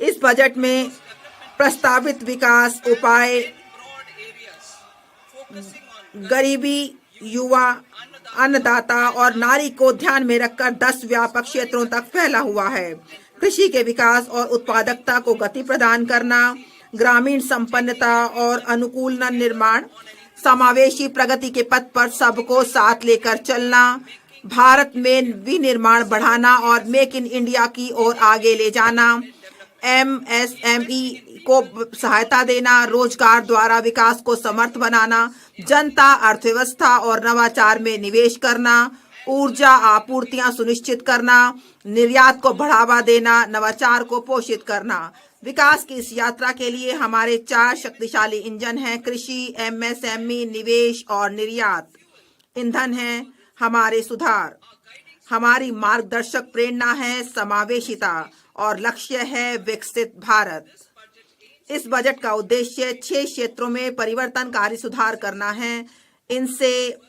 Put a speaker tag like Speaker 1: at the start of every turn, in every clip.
Speaker 1: इस बजट में प्रस्तावित विकास उपाय गरीबी, युवा, अन्नदाता और नारी को ध्यान में रखकर 10 व्यापक क्षेत्रों तक फैला हुआ है। कृषि के विकास और उत्पादकता को गति प्रदान करना, ग्रामीण संपन्नता और अनुकूल निर्माण, समावेशी प्रगति के पथ पर सबको साथ लेकर चलना, भारत में विनिर्माण बढ़ाना और मेक इन इंडिया की ओर आगे ले जाना, एमएसएमई को सहायता देना, रोजगार द्वारा विकास को समर्थ बनाना, जनता, अर्थव्यवस्था और नवाचार में निवेश करना, ऊर्जा आपूर्तियां सुनिश्चित करना, निर्यात को बढ़ावा देना, नवाचार को पोषित करना। विकास की इस यात्रा के लिए हमारे 4 शक्तिशाली इंजन हैं: कृषि, एमएसएमई, निवेश और निर्यात। ईंधन है हमारे सुधार, हमारी मार्गदर्शक प्रेरणा है समावेशिता और लक्ष्य है विकसित भारत। इस बजट का उद्देश्य 6 क्षेत्रों में परिवर्तनकारी सुधार करना है। इनसे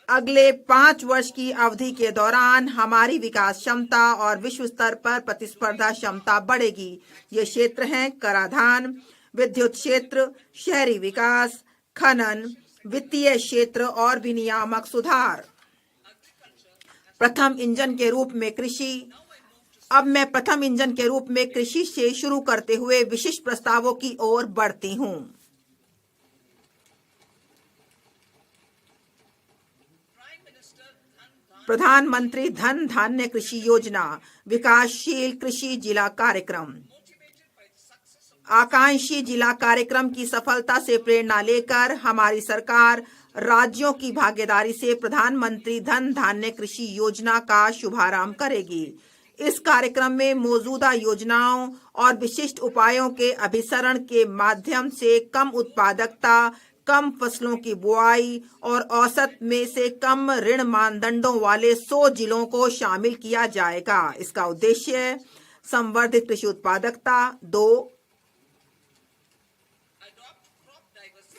Speaker 1: अगले 5 वर्ष की अवधि के दौरान हमारी विकास क्षमता और विश्व स्तर पर प्रतिस्पर्धा क्षमता बढ़ेगी। ये क्षेत्र हैं कराधान, विद्युत क्षेत्र, शहरी विकास, खनन, वित्तीय क्षेत्र और विनियामक सुधार। प्रथम इंजन के रूप में कृषि। अब मैं प्रथम इंजन के रूप में कृषि से शुरू करते हुए विशिष्ट प्रस्तावों की ओर बढ़ती हूँ। प्रधानमंत्री धन धान्य कृषि योजना, विकासशील कृषि जिला कार्यक्रम। आकांक्षी जिला कार्यक्रम की सफलता से प्रेरणा लेकर हमारी सरकार राज्यों की भागीदारी से प्रधानमंत्री धन धान्य कृषि योजना का शुभारंभ करेगी। इस कार्यक्रम में मौजूदा योजनाओं और विशिष्ट उपायों के अभिसरण के माध्यम से कम उत्पादकता, कम फसलों की बुआई और औसत में से कम ऋण मानदंडों वाले 100 जिलों को शामिल किया जाएगा। इसका उद्देश्य संवर्धित कृषि उत्पादकता, 2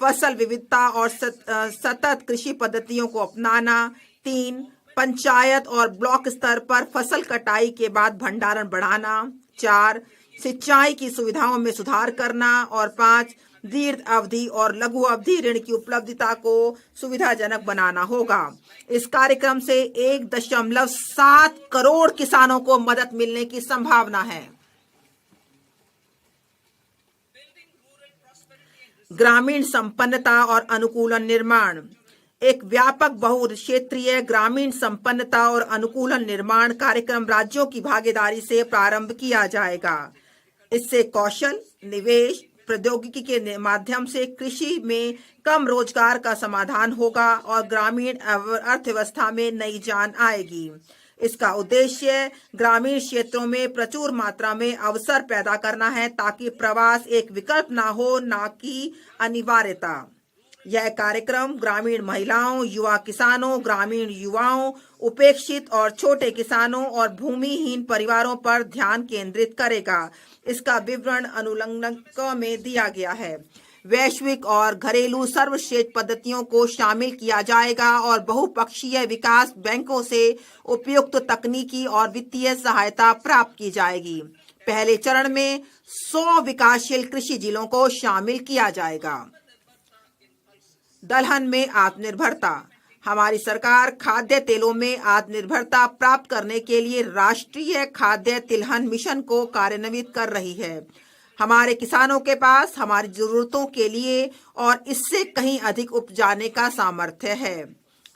Speaker 1: फसल विविधता और सतत कृषि पद्धतियों को अपनाना, 3 पंचायत और ब्लॉक स्तर पर फसल कटाई के बाद भंडारण बढ़ाना, 4 सिंचाई की सुविधाओं में सुधार करना और 5 दीर्घ अवधि और लघु अवधि ऋण की उपलब्धता को सुविधाजनक बनाना होगा। इस कार्यक्रम से 1.7 करोड़ किसानों को मदद मिलने की संभावना है। ग्रामीण संपन्नता और अनुकूलन निर्माण। एक व्यापक बहुक्षेत्रीय ग्रामीण संपन्नता और अनुकूलन निर्माण कार्यक्रम राज्यों की भागीदारी से प्रारंभ किया जाएगा। इससे कौशल, निवेश, प्रौद्योगिकी के माध्यम से कृषि में कम रोजगार का समाधान होगा और ग्रामीण अर्थव्यवस्था में नई जान आएगी। इसका उद्देश्य ग्रामीण क्षेत्रों में प्रचुर मात्रा में अवसर पैदा करना है ताकि प्रवास एक विकल्प ना हो, ना कि अनिवार्यता। यह कार्यक्रम ग्रामीण महिलाओं, युवा किसानों, ग्रामीण युवाओं, उपेक्षित और छोटे किसानों और भूमिहीन परिवारों पर ध्यान केंद्रित करेगा। इसका विवरण अनुलग्नक में दिया गया है। वैश्विक और घरेलू सर्वश्रेष्ठ पद्धतियों को शामिल किया जाएगा और बहुपक्षीय विकास बैंकों से उपयुक्त तकनीकी और वित्तीय सहायता प्राप्त की जाएगी। पहले चरण में 100 विकासशील कृषि जिलों को शामिल किया जाएगा। दलहन में आत्मनिर्भरता। हमारी सरकार खाद्य तेलों में आत्मनिर्भरता प्राप्त करने के लिए राष्ट्रीय खाद्य तिलहन मिशन को कार्यान्वित कर रही है। हमारे किसानों के पास हमारी जरूरतों के लिए और इससे कहीं अधिक उपजाने का सामर्थ्य है।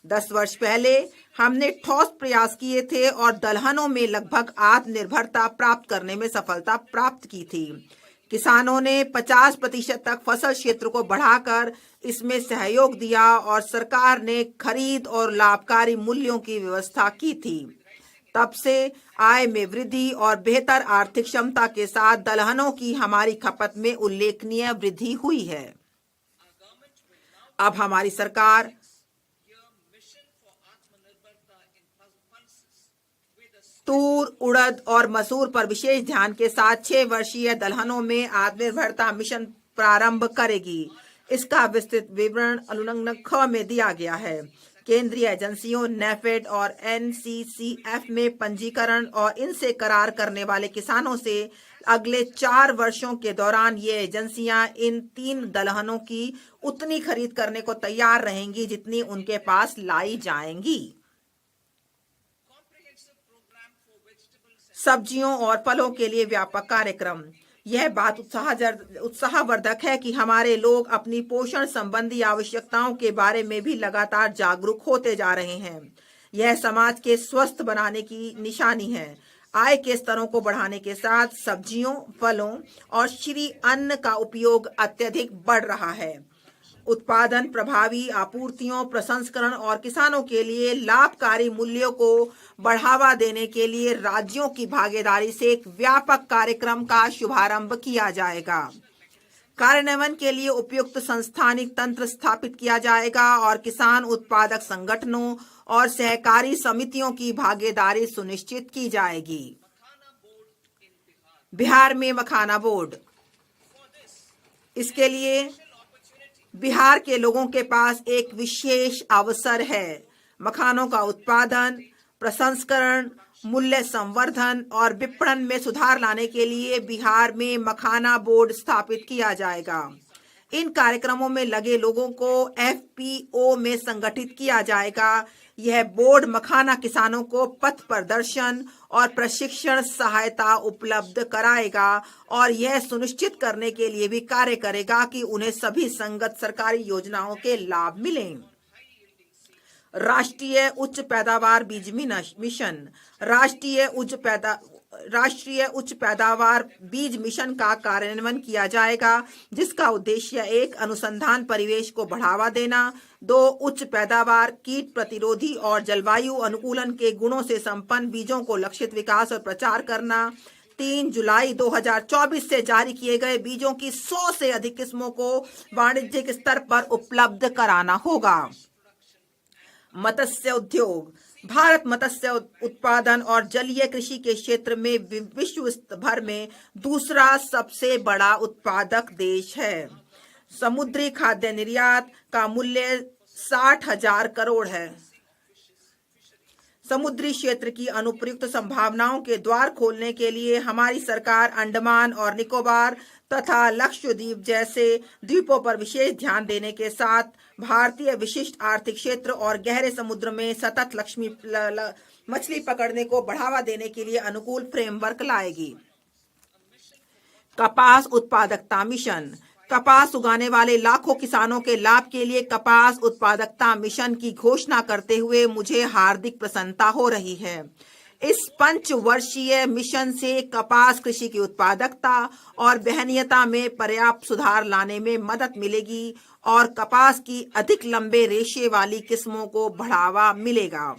Speaker 1: 10 वर्ष पहले हमने ठोस प्रयास किए थे और दलहनों में लगभग आत्मनिर्भरता प्राप्त करने में सफलता प्राप्त की थी। किसानों ने 50% तक फसल क्षेत्र को बढ़ाकर इसमें सहयोग दिया और सरकार ने खरीद और लाभकारी मूल्यों की व्यवस्था की थी। तब से आय में वृद्धि और बेहतर आर्थिक क्षमता के साथ दलहनों की हमारी खपत में उल्लेखनीय वृद्धि हुई है। अब हमारी सरकार तूर, उड़द और मसूर पर विशेष ध्यान के साथ 6 वर्षीय दलहनों में आत्मनिर्भरता मिशन प्रारंभ करेगी। इसका विस्तृत विवरण अनुलग्नक ख में दिया गया है। केंद्रीय एजेंसियों नेफेड और एनसीसीएफ में पंजीकरण और इनसे करार करने वाले किसानों से अगले 4 वर्षों के दौरान ये एजेंसियां इन 3 दलहनों की उतनी खरीद करने को तैयार रहेंगी जितनी उनके पास लाई जाएंगी। सब्जियों और फलों के लिए व्यापक कार्यक्रम। यह बात उत्साहवर्धक है कि हमारे लोग अपनी पोषण संबंधी आवश्यकताओं के बारे में भी लगातार जागरूक होते जा रहे हैं। यह समाज के स्वस्थ बनाने की निशानी है। आय के स्तरों को बढ़ाने के साथ सब्जियों, फलों और श्री अन्न का उपयोग अत्यधिक बढ़ रहा है। उत्पादन, प्रभावी आपूर्तियों, प्रसंस्करण और किसानों के लिए लाभकारी मूल्यों को बढ़ावा देने के लिए राज्यों की भागीदारी से एक व्यापक कार्यक्रम का शुभारंभ किया जाएगा। कार्यान्वयन के लिए उपयुक्त संस्थानिक तंत्र स्थापित किया जाएगा और किसान उत्पादक संगठनों और सहकारी समितियों की भागीदारी सुनिश्चित की जाएगी। बिहार में मखाना बोर्ड। इसके लिए बिहार के लोगों के पास एक विशेष अवसर है। मखानों का उत्पादन, प्रसंस्करण, मूल्य संवर्धन और विपणन में सुधार लाने के लिए बिहार में मखाना बोर्ड स्थापित किया जाएगा। इन कार्यक्रमों में लगे लोगों को एफपीओ में संगठित किया जाएगा। यह बोर्ड मखाना किसानों को पथ प्रदर्शन और प्रशिक्षण सहायता उपलब्ध कराएगा और यह सुनिश्चित करने के लिए भी कार्य करेगा कि उन्हें सभी संगत सरकारी योजनाओं के लाभ मिलें। राष्ट्रीय उच्च पैदावार बीज मिशन। राष्ट्रीय उच्च पैदावार बीज मिशन का कार्यान्वयन किया जाएगा, जिसका उद्देश्य 1 अनुसंधान परिवेश को बढ़ावा देना, 2 उच्च पैदावार, कीट प्रतिरोधी और जलवायु अनुकूलन के गुणों से संपन्न बीजों को लक्षित विकास और प्रचार करना, 3 जुलाई 2024 से जारी किए गए बीजों की 100 से अधिक किस्मों को वाणिज्यिक स्तर पर उपलब्ध कराना होगा। मत्स्य उद्योग। भारत मत्स्य उत्पादन और जलीय कृषि के क्षेत्र में विश्व भर में दूसरा सबसे बड़ा उत्पादक देश है। समुद्री खाद्य निर्यात का मूल्य 60,000 करोड़ है। समुद्री क्षेत्र की अनुप्रयुक्त संभावनाओं के द्वार खोलने के लिए हमारी सरकार अंडमान और निकोबार तथा लक्षद्वीप जैसे द्वीपों पर विशेष ध्यान देने के साथ भारतीय विशिष्ट आर्थिक क्षेत्र और गहरे समुद्र में सतत मछली पकड़ने को बढ़ावा देने के लिए अनुकूल फ्रेमवर्क लाएगी। कपास उत्पादकता मिशन। कपास उगाने वाले लाखों किसानों के लाभ के लिए कपास उत्पादकता मिशन की घोषणा करते हुए मुझे हार्दिक प्रसन्नता हो रही है। इस 5 वर्षीय मिशन से कपास कृषि की उत्पादकता और वहनीयता में पर्याप्त सुधार लाने में मदद मिलेगी और कपास की अधिक लंबे रेशे वाली किस्मों को बढ़ावा मिलेगा।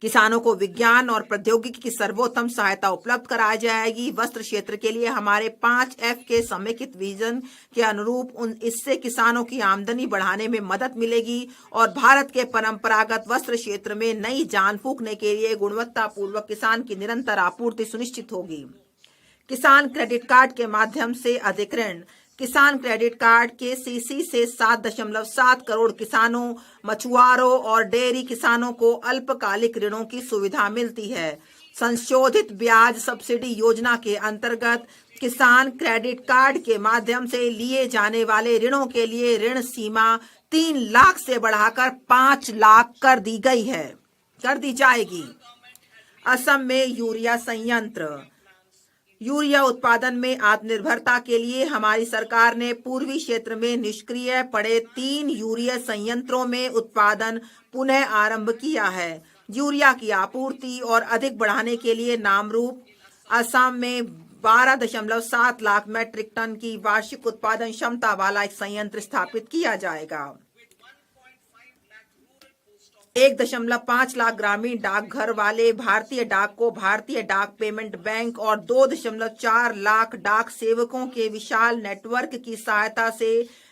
Speaker 1: किसानों को विज्ञान और प्रौद्योगिकी की सर्वोत्तम सहायता उपलब्ध कराई जाएगी। वस्त्र क्षेत्र के लिए हमारे 5F के समेकित विजन के अनुरूप इससे किसानों की आमदनी बढ़ाने में मदद मिलेगी और भारत के परंपरागत वस्त्र क्षेत्र में नई जान फूंकने के लिए गुणवत्तापूर्वक किसान की निरंतर आपूर्ति सुनिश्चित होगी। किसान क्रेडिट कार्ड के माध्यम से अधिक ऋण। किसान क्रेडिट कार्ड के सीसी से 7.7 करोड़ किसानों, मछुआरों और डेयरी किसानों को अल्पकालिक ऋणों की सुविधा मिलती है। संशोधित ब्याज सब्सिडी योजना के अंतर्गत किसान क्रेडिट कार्ड के माध्यम से लिए जाने वाले ऋणों के लिए ऋण सीमा 3 लाख से बढ़ाकर 5 लाख कर दी जाएगी। असम में यूरिया संयंत्र। यूरिया उत्पादन में आत्मनिर्भरता के लिए हमारी सरकार ने पूर्वी क्षेत्र में निष्क्रिय पड़े 3 यूरिया संयंत्रों में उत्पादन पुनः आरंभ किया है। यूरिया की आपूर्ति और अधिक बढ़ाने के लिए नामरूप असम में 12.7 लाख मीट्रिक टन की वार्षिक उत्पादन क्षमता वाला एक संयंत्र स्थापित किया जाएगा। 1.5 लाख ग्रामीण डाकघर वाले भारतीय डाक को भारतीय डाक पेमेंट बैंक और 2.4 लाख डाक सेवकों के विशाल नेटवर्क की सहायता से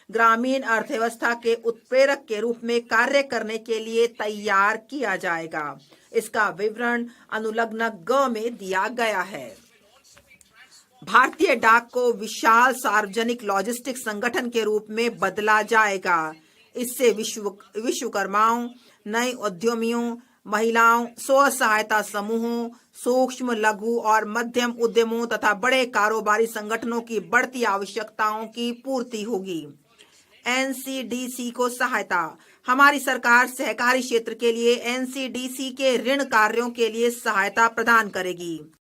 Speaker 1: ग्रामीण अर्थव्यवस्था के उत्प्रेरक के रूप में कार्य करने के लिए तैयार किया जाएगा। इसका विवरण अनुलग्न ग में दिया गया है। भारतीय डाक को विशाल सार्वजनिक लॉजिस्टिक संगठन के रूप में बदला जाएगा। इससे विश्वकर्माओं, नए उद्यमियों, महिलाओं, स्व सहायता समूहों, सूक्ष्म, लघु और मध्यम उद्यमों तथा बड़े कारोबारी संगठनों की बढ़ती आवश्यकताओं की पूर्ति होगी। एनसीडीसी को सहायता। हमारी सरकार सहकारी क्षेत्र के लिए एनसीडीसी के ऋण कार्यों के लिए सहायता प्रदान करेगी।